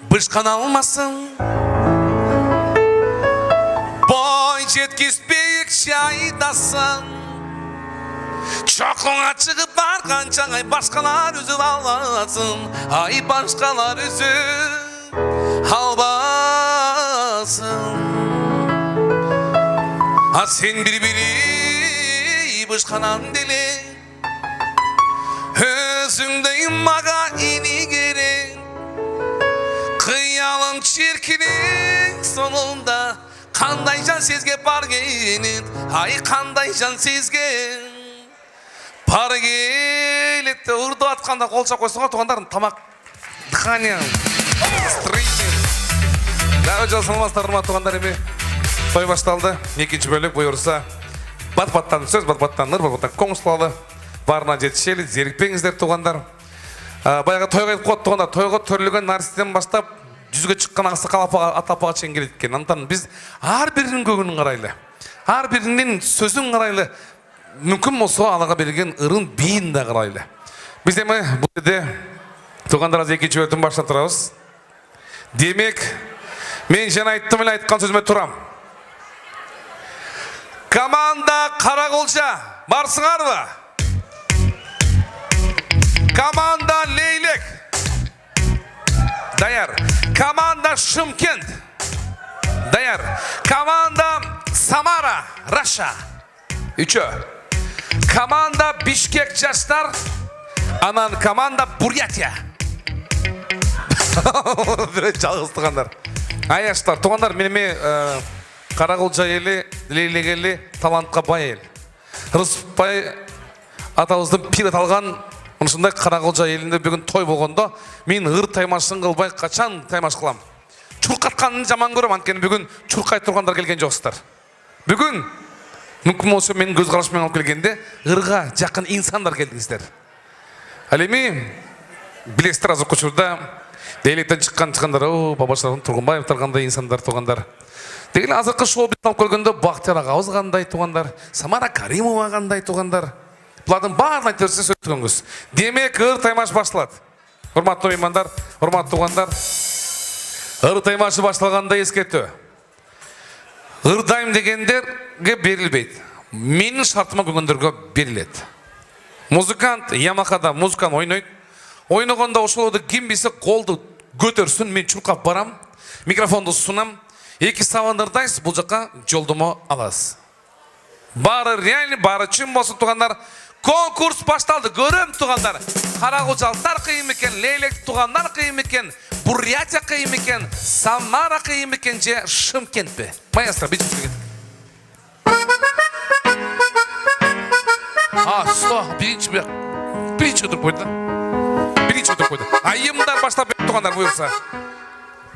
бышқан алмасын. Бой жеткізбейік шайдасын. Çoklуңа шығып барғанша ай башқалар үзіп аласын. Ай башқалар үзіп албасын. А сен бір-бірі бышқанан деле өзіңдей маға ені керек. Қиялым черкінің соңында қандай жан сезге бар келет. Ай қандай жан сезге бар келет. Ұрды атқанда қолша қойсыңа туғандарын тамақ дыхания стрейшн. Дәу жыл салмастарыма туғандар еме. Той башталды. Екінші бөлік бұйырса бат-баттан сөз, бат-баттан нұр, бат-баттан қоңыстылады. Барына жетішелі, зерікпеңіздер туғандар. Баяғы тойға қот туғандар. Тойға төрліген нарсиден бастап жүзге шыққан ағысы қалапаға атапаға чен келеді екен. Антан біз ар бірінің көгінің қарайлы, ар бірінің сөзін қарайлы, мүмкін болса алаға берген ырын бейін де қарайлы. Біз деме бұл деде туғандар аз екінші өтін баштан тұрамыз. Демек, мен жаңа айттым еле айтқан сөзіме тұрам. Команда Қарақолжа барсыңар ба? Команда Лейлек даяр. Команда Шымкент даяр. Команда Самара Раша үші. Команда Бишкек жастар. Анан команда Бурятия. Бір жалғыз аяштар туғандар меніме Қарақолжа елі, Лейлек елі талантқа бай ел. Рысбай атауыздың пир аталған Онысындай Қарақолжа елінде бүгін той болғанда, мен ғыр таймашын қылбай қачан таймаш қылам. Чұрқатқанын жаман көрім, анткені бүгін чұрқай тұрғандар келген жоқсыздар. Бүгін, мүмкін болса мен көз қарашымен алып келгенде, ғырға жақын инсандар келдіңіздер. Әлеме, білестір азық көшірді, Лейлектен шыққандар, бабашылардың Тұрғынбаев тұрғандай инсандар туғандар. Дегелі азыққы шоу бетін алып көргенде, Бақтияр Ағауыз қандай туғандар, Самара Каримова қандай туғандар. Бұлардың барлығын айтырсы сөз түгінгіз. Демек, ыр таймаш башылады. Ұрматты оймандар, ұрматты туғандар. Ыр таймашы башылғанда ескетті. Ырдайым дегендерге берілбейді. Менің шартыма көгендерге беріледі. Музыкант Ямахада музыкан ойнайды. Ойнағанда ошолоды кем бесе қолды көтерсін, мен чұрқап барам, микрофонды сұнам, екі савандырдайсыз, бұл жаққа жолдыма аласыз. Бары реально, бары чын болсын туғандар. Конкурс башталды, көрім туғандар. Қарақолжалықтар қиым екен, Лейлек туғандар қиым екен, Бурятия қиым екен, Самара қиым екен, же Шымкент бе? Маэстро, бейт жүрген. Бірінші отырып қойды. Бірінші отырып қойды. Айымдар баштап туғандар бұйырса.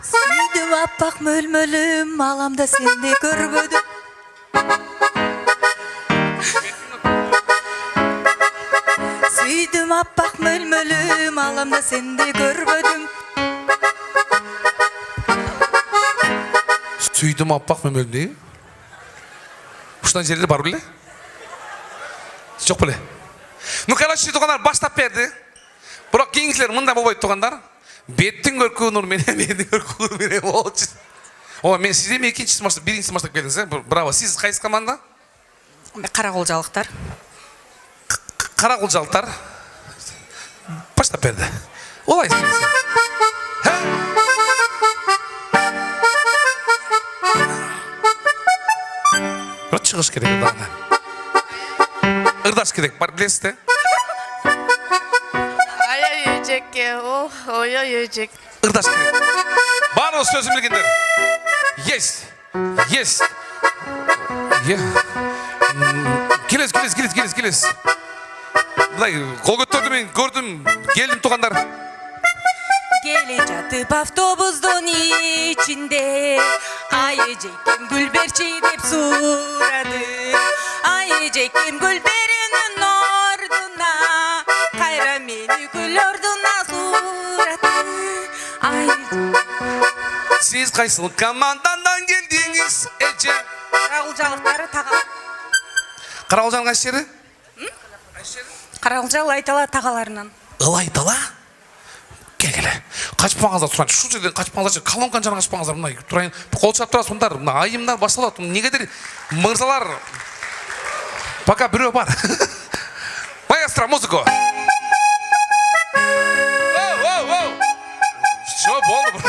Сүйдім аппақ мөл-мөлім, аламда сенде көрбөдім. Сүйдім аппақ мөл-мөлім, аламда сенде көрбөдім. Сүйдім аппақ мөл-мөлім дейі? Ұшынан жерлері бар біле? Жоқ біле? Ну, короче, туғандар баштап берді. Бірақ кейінгісілер мұнда болбайды туғандар. Беттің көркі нұрменен, менің көркі нұрменен болшы. О, мен сізден екіншісі маштап, біріншісі маштап келдіңіз, браво. Сіз қайсы команда? Қарақолжалықтар. Қарақолжалықтар баштап берді. Олай сенесі. Бір шығыш керек ұлдағына. Ырдаш керек, бар білесіз де? Ай-ай өжекке, ой-ой өжек. Ырдаш керек. Бар осы сөзім білгендер. Есть. Келес. Бұлай, қол көттерді мен көрдім, келдім туғандар. Келе жатып автобустың içinde, ай эжекем гүл берчи деп сурады. Ай эжекем гүл берүүнүн ордуна, кайра мени гүл ордуна сурады. Ай Siz қайсыл командандан келдіңіз, эже? Қарақолжалықтары таға. Қарақолжаның қайсы жері? Қарақолжал Айтала тағаларынан. Айтала? Кел. келе. Қашпаңыздар тұрайын. Шу жерден қашпаңыздар. Колонканы жана қашпаңыздар. Мына тұрайын. Қол шап тұрасыңдар. Мына айымдар басталады. Негедір мырзалар. Пока біреу бар. Маэстро, музыку. Що болды?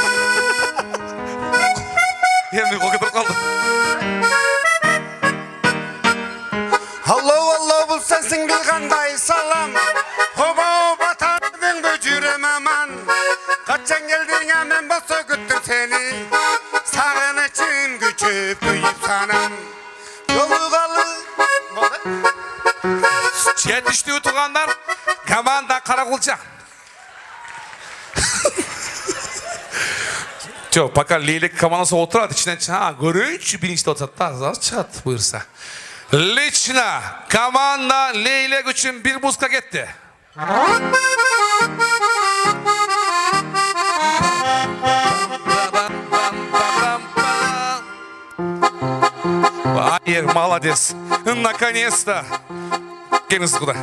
Енді қол кетіп қалды. Алло, бұл сенсің білғандай салам. Оба тардың бө жүрем аман. Қачан келдің әмен болса күттір сені. Сағын için күчіп күйіп санам. Жолығалы. Жетішті ұтылғандар, команда Қарақұлжа. Жоқ, пока Лейлек командасы отырады, ішінен көрейінші біріншті отырады, азаз шығады бұйырса. Лично команда Лейлек үшін бір музыка кетті. Айер, молодец. Наконец-то. Келіңіз құда.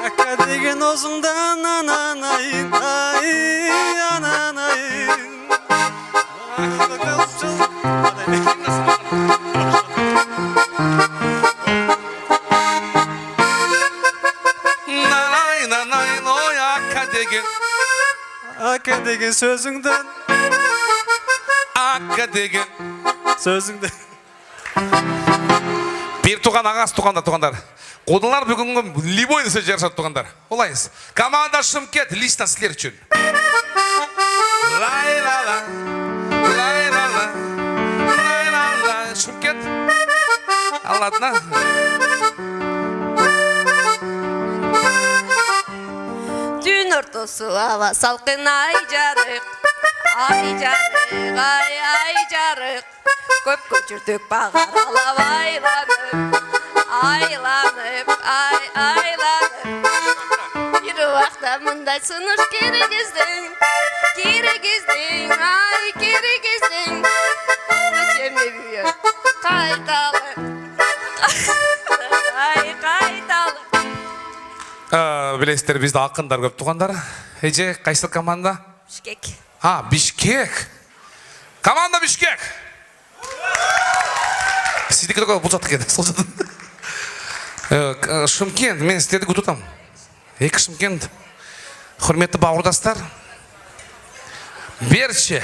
Ака деген озыңдан ананайын, ананайын. Нанай, ой, Ака деген сөзіңден, Ака деген сөзіңден. Bir туған ағасы туғандар. Қодылар бүгінгі любой сөз жарышады туғандар. Олайыз. Команда Шымкент лично сілер үшін. Лай-ла-ла, лай-ла-ла, лай-ла-ла. Шымкент. Алладына. Түн ортасы ава салқын ай жарық. Ай жарық, ай жарық. Көп көчірдік бағаралап айланып, айланып. Bir уақта мұндай сыныш керек іздің, ай керек іздің. Өшеме бүйі, қайталып, қайталып. Білесіздер, бізді ақындар көп туғандар. Еже, қайсы команда? Бішкек. Бішкек. Команда Бішкек. Сіздекі тоқа бұл жаттық еді, сол жаттық. Шымкент, мен сіздерді күтутам. Екі Шымкент, құрметті бауырдастар. Берші.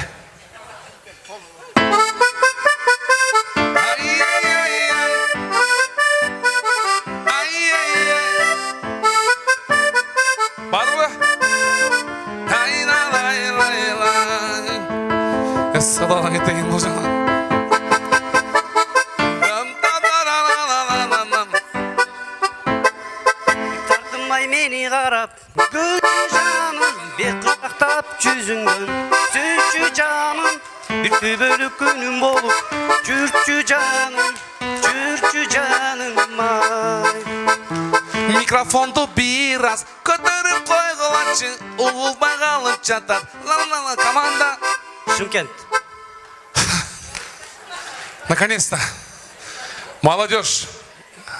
Баруы? Садалан кетеген бұл жаңа. Мені қарап, күлші жаным, бек қақтап жүзіңден, сөзші жаным, бір төбелік күнім болып, жүрші жаным, ай. Микрофонды біраз көтеріп қойғыланшы, ұлбай қалып жатар. Ла-ла-ла, команда Шымкент. Наконец-то. Молодежь.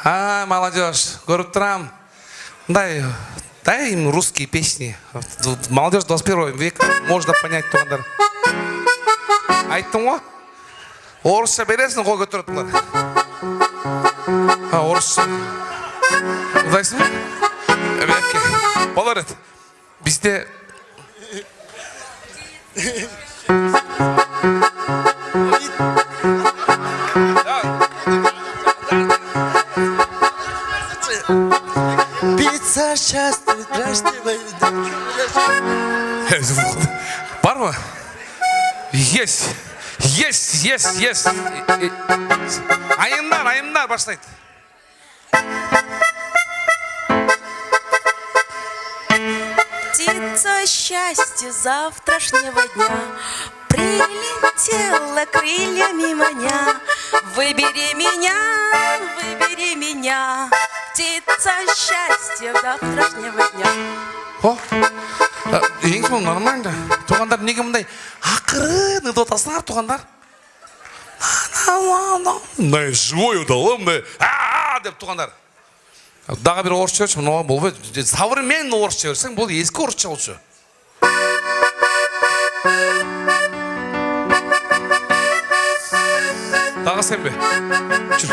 Молодежь. Көріп тұрам. Дай им русские песни. Молодежь 21 век можно понять туғандар. Айттың ғой? Орысша бересің, қой көтеретіңдер. Орысша. Ұдайсың ба? Бәкке. Болар еді. Бізде... Пицца счастье, дрождевая. Бар ма? Есть. Айымдар баштайды. Птица счастья завтрашнего дня прилетела крыльями маня. Выбери меня, птица счастья завтрашнего дня. Еңіз бұл нормально. Туғандар неге мұндай ақырын ұдатасыңар туғандар? Мұндай живой ұдалы, мұндай деп туғандар. Дағы бір орысша берші, мынау бұл современный орысша берсең, бұл ескі орысша болшы. Дағы сен бе? Жүр.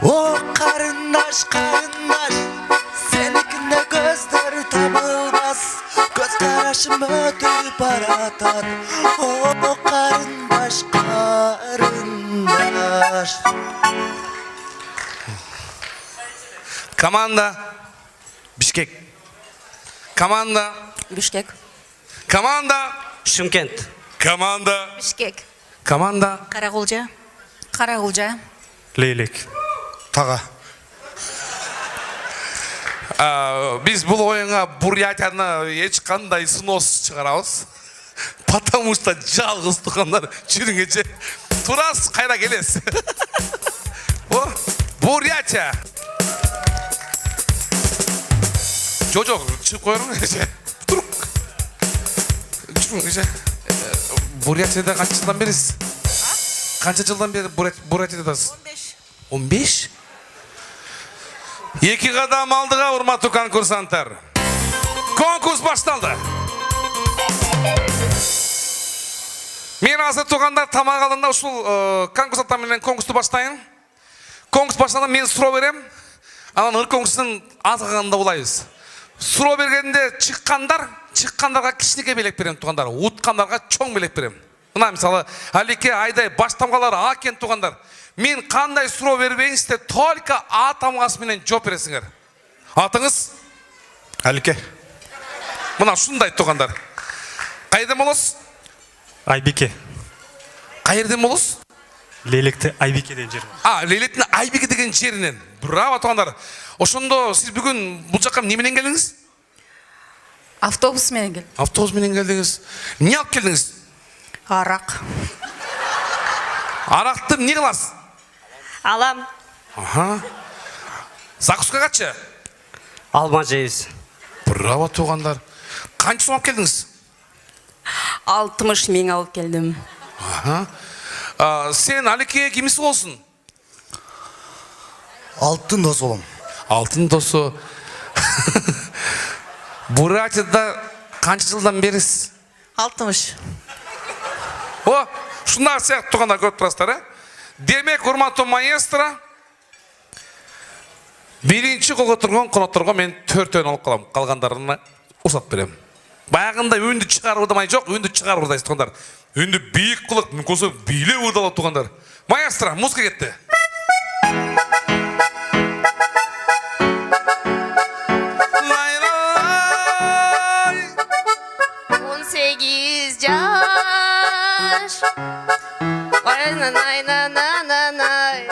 О қарындаш, қарындаш, сенікінде көздер табылмас, көз қарашым өтіп баратат. О қарындаш, қарындаш. Команда. Бишкек. Команда. Бишкек. Команда. Шымкент. Команда. Бишкек. Команда. Қарақұлжа. Қарақұлжа. Лейлек. Таға. Біз бұл ойынға Бурятияны ешқандай снос шығарамыз. Потому что жалғыз туғандар жүріңгенше турас қайда келесіз. О, Бурятия. Жоқ, шығып қойырың. Тұрып. Жүріңгенше. Бурятияда қанша жылдан бересіз? Қанша жылдан бері Бурятиядасыз? 15? Екі қадам алдыға, урматтуу конкурсанттар. Конкурс башталды. Мен азыр туғандар тамақ алдында ушул конкурсанттар менен конкурсту баштайын. Конкурс башталда мен суроо берем. Анан ыр конкурстун азгагында улайбыз. Суроо бергенде чыккандарға кичинекей белек берем туғандар. Уткандарға чоң белек берем. Мына мисалы Алике, Айдай баш тамгалар акен туғандар. Мен қандай суроо бербейін сте только А тамгасы менен жооп бересиңер. Атыңыз? Алике. Мына ушундай туғандар. Кайерден болосуз? Айбике. Кайерден болосуз? Лейлекте Айбике деген жер бар. Лейлектин Айбике деген жеринен. Браво туғандар. Ошондо сиз бүгүн бул жакка эмне менен келдиңиз? Автобус менен кел. Автобус менен келдиңиз. Эмне алып келдиңиз? Арақ. Аракты эмне кыласыз? Алам. Закуска качы? Алма жейбиз. Браво туғандар. Канча сом алып келдиңиз? 60 миң алып келдім. Сен Аликеге кимиси болсун? Алтын дос болом. Алтын досу. Бурятияда канча жылдан бересиз? 60. О, шундай сыяктуу туғандар көрүп турасыздар, Демек, урматтуу маэстро, биринчи колго турган конокторго мен 4-төн алып калам. Калгандарына уруксат берем. Баягында үндү чыгарып ырдамай жок, үндү чыгарып ырдайсыз туғандар. Үндү бийик кылып, мүмкүн болсо бийлеп ырдалат туғандар. Маэстро, музыка кетти. Nay.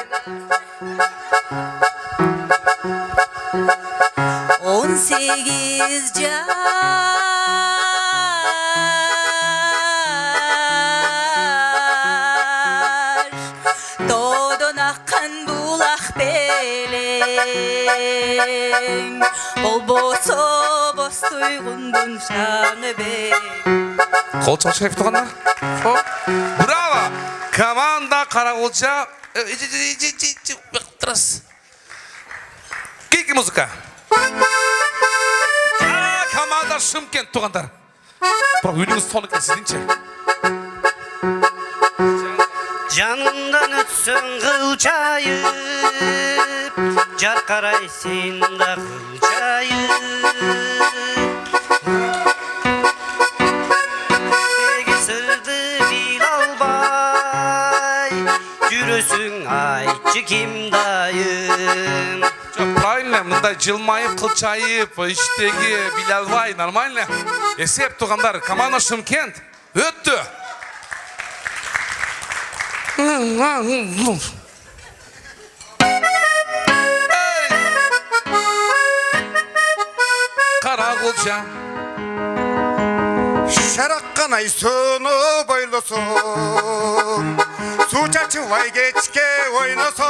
18 yaş Doğdun akkan bulak beleng Bol boso bos tuygundun şanı beng Кол чалчайып туғандар. Браво! Команда Қарақұлжа. Тұрас. Кейкі музыка. Команда Шымкент туғандар. Бірақ өніңіз соны кесідіңше. Жанымдан өтсің қылжайып, жарқарайсың да қылжайып. Жүрөсүң айтчы ким дайым. Правильно, мындай жылмайып, кылчайып, иштеги биле албай, нормально. Эсеп туғандар, команда Шымкент өттү. Қарақұлжа. Шараққан ай соны бойлосом, су чачылай кечке ойносом.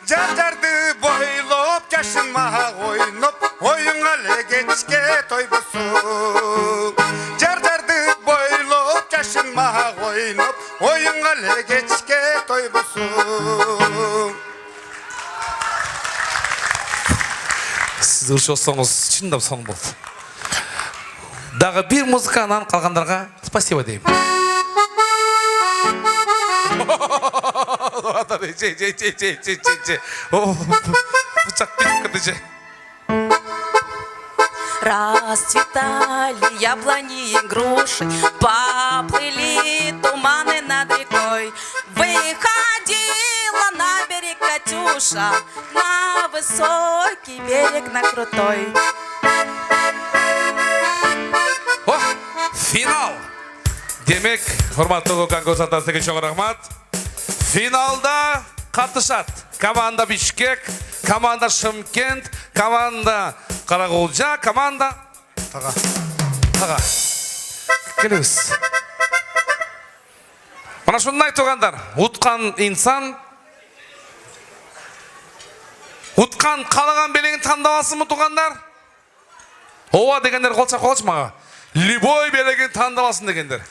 Жар-жарды бойлоп, жашынма ойноп, ойыңа ле кечке тойбосом. Жар-жарды бойлоп, жашынма мага ойноп ойынға эле кечке тойбусуң. Сіз ұршы олсаңыз шындап соң болды. Дағы бір музыканан қалғандарға спасибо деймін. Бычақ бітіп кірді же. Расцветали яблони и груши, поплыли туманы над рекой. Выходила на берег Катюша, на высокий берег, на крутой. О, финал! Демек, форматты көкан көрсатасыға чоң рахмат. Финалда қатышат. Команда Бишкек, команда Шымкент, команда Қарақолжа, команда Таға. Келіңіз. Мана шындай туғандар, ұтқан инсан, ұтқан қалаған белегін таңдавасы мұ туғандар? Ова дегендер қолша маға. Любой белегін таңдавасын дегендер.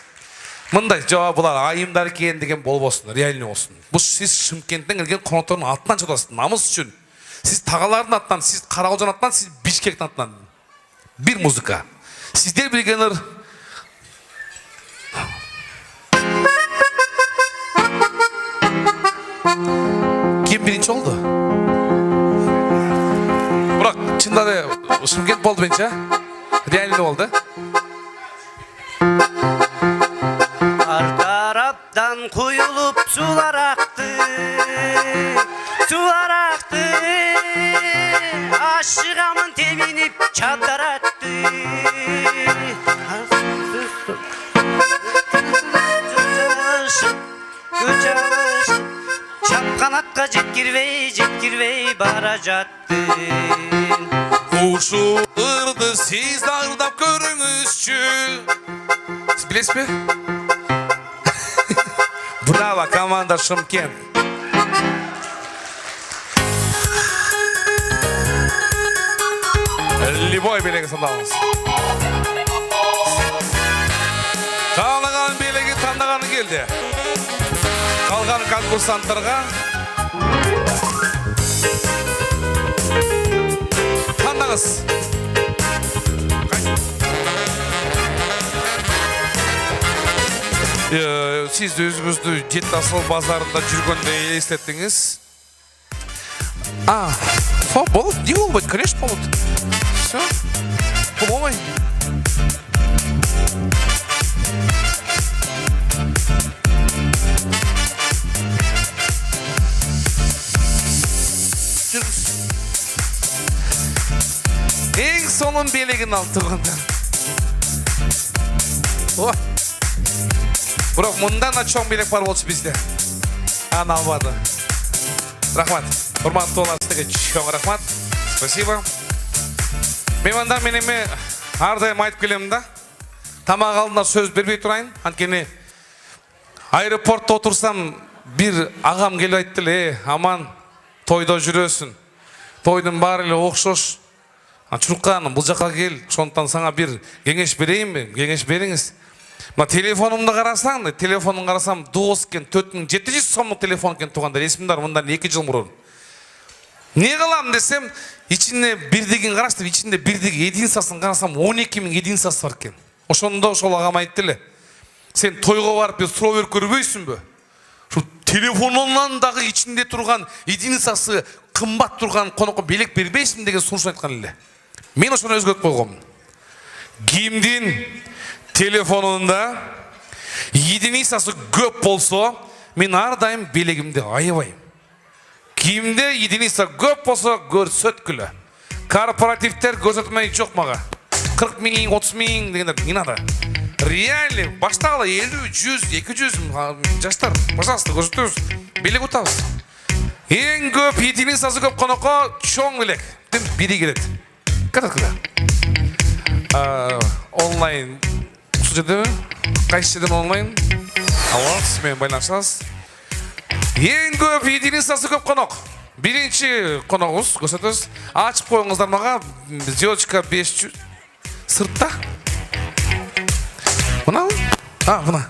Мындай жауап бұлар айымдар кейін деген бол болсын, реальный болсын. Бұл сіз Шымкенттен келген қонақтардың атынан жатасыз, намыс үшін. Сіз Тағалардың атынан, сіз Қарақолжаның атынан, сіз Бишкектің атынан. Bir музыка. Сіздер білгенler кем бірінші oldu? Бірақ шында да Шымкент болды бенше? Реальный болды? Ар тараптан құйылып сулар ақты, ашығамын темініп чадар атты. Чапқанатқа жеткірбей бара жатты. Құшу ұрды сіз ардап көріңізші. Сіз білесіз бе? Браво, команда Шымкент. Любой белегі сандауыңыз. Қалаған белегі таңдағаны келді. Қалған конкурсанттарға таңдаңыз. Сіз өзіңізді Жетасыл базарында жүргенде елестеттіңіз. Болады, не болмайды, конечно болады. Все, болмай. Ең соның белегін алып тұрғандар. Бірақ мұндан да чоң белек бар болшы бізде. Ана албады. Рахмат. Ұрманты оларыстығы чоң рахмат. Спасибо. Меймандар менеме ардайым айтып келемін да. Тамақ алдында сөз бербей тұрайын. Анткені аэропортта отырсам бір ағам келіп айттылы, аман тойда жүресің. Тойдың бар елі оқшош. Чұрққаным, бұл жаққа кел. Сонтан саңа бір кеңеш берейін бе? Кеңеш беріңіз. Телефонымды қарасаң, телефонын қарасам 9700 сомлық телефон кен туғандар. Есімдар мұндан 2 жыл бұрын. Не қылам десем, içinde bir деген қараштым, içinde bir деген единицасын қарасам 12.000 единицасы бар кен. Ошонда ошол ағам айттылы. Сен тойға барып сұрау көрбейсің бе? Телефонынан дағы içinde тұрған единицасы қымбат тұрған қонаққа белек бербейсің деген сұрыш айтқан елі. Мен ошоны өзгөртіп қойғам. Кимдин телефонында единицасы көп болса, мен ардайым белегімді айыбайым. Кимде единица көп болса, көрсөткілі. Корпоративтер көрсөтмей жоқ маға. 40 000, 30 000 дегендер не надо. Реально, баштағыла 50, 100, 200 жаштар, пожалуйста, көрсөтіңіз. Белек ұтамыз. Ең көп единицасы көп қонаққа чоң белек. Бири келеді. Кірді. Онлайн. Осы жерде ме? Қайсы жерден онлайн? Алла, сізмен байланышасыз. Ең көп единицасы көп қонақ. Бірінші қонағыз, көрсетіңіз. Ашып қойыңыздар маға. Зёчка 500. Сыртта? Бұна? Бұна.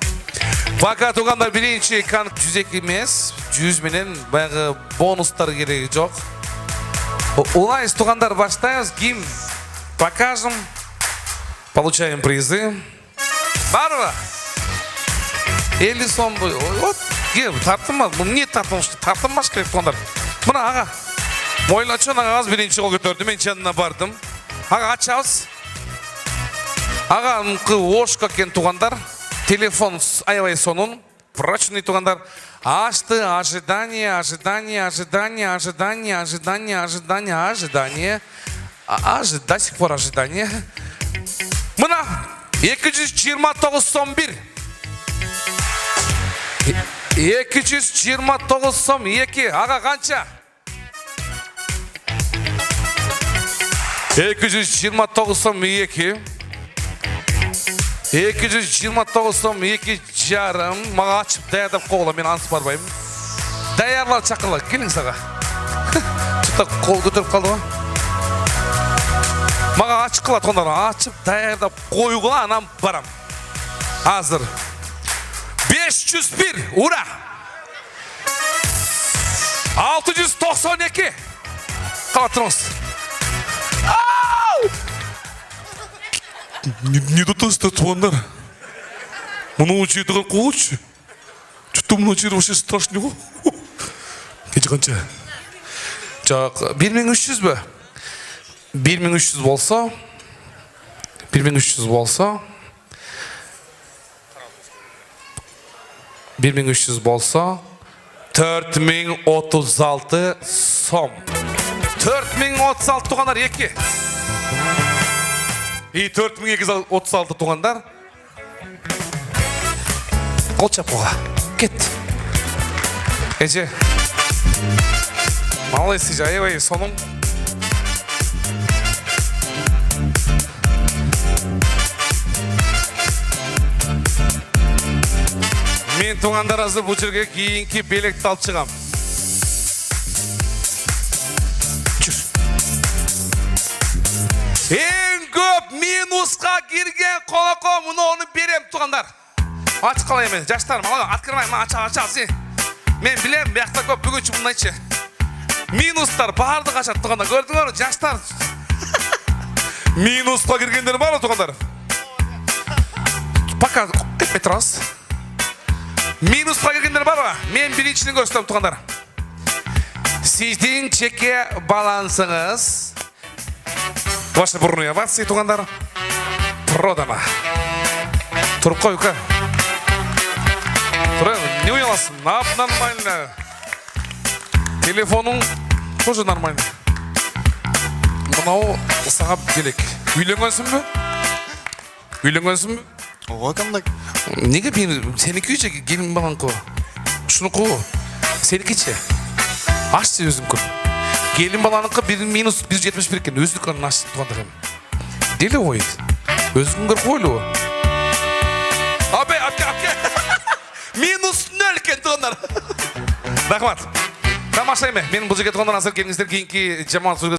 Baka туғандар бірінші кант 102 емес, 100 менен баяғы бонустар керегі жоқ. Улайыз туғандар баштайыз, гимн покажем, получаем призы. Барва? 50 сом, вот, тартынма, не тартынмаш, тартынмаш керек туғандар. Мұна аға, мойылачын ағаз бірінші қол көтерді, мен жанына бардым. Аға, ачауыз. Аға, ошқа кен туғандар, телефон аябай сонун, прочный туғандар. Ашты, ожидание, ожидание, ожидание, ожидание, ожидание, ожидание, ожидание. До сих пор ожидание. Мына 229 сом бір. 229 сом 2. Аға қанша? 229 сом 2. 229 сом 2 жарым. Маға ашып даярдап қоғыла, мен ансы барбайым. Даярлар чақырла, келің саға. Жұтта қол көтеріп қалды ма? Маға ашып қыла тоңдар, ашып даярдап қойғыла, анам барам. Азыр. 501, ура! 692. Қала тұрыңыз. Не дотасты туғандар. Мұны жетіғар қоғычы. Жұтты мұны жері вообще страшный ғой. Кенші қанша? Жақ, 1300 бі? 1300 болса, 1300 болса, 1300 болса, 4036 сом. 4036 туғандар 2. И 4236 туғандар. Қол чап қоға. Кет. Әже. Малай сі жайывай соның. Мен туғандар азыр бұл жерге кейінгі белекті алып шығам. Жүр. Ең көп минусқа кірген қолақо, мұны оны берем туғандар. Ачы қалай мен, жаштарым, атқырмай, ача. Мен білем, бияқта көп бүгінші бұны айтшы. Минустар барды қашат туғандар, көрдіңдер, жаштар. Минусқа кіргендер бар туғандар. Пока кетпей тұрасыз. Минусқа кіргендер бар ма? Мен біріншінің көрсетем туғандар. Сіздің чеке балансыңыз, ваша бурная вация туғандар, продана. Тұрып қой, үкі. Тұрайын, не ұяласың? Нормально. Телефоның тоже нормально. Мынау саған келек. Үйленгенсің бі? Үйленгенсің бі? Оға қандай? Неге сенікі үйше келін балан қо? Шыны қо? Сенікі че? Ашсы өзің көп. Келін баланыңқы минус 171 екен. Өздің қанын ашсы туғандар hem. Дели ойды. Өзің көр қойлы о. Абе. Минус 0 екен туғандар. Рахмат. Тамаша еме. Мен бұл жерге туғандар асыр келіңіздер кейінгі жаман сөзге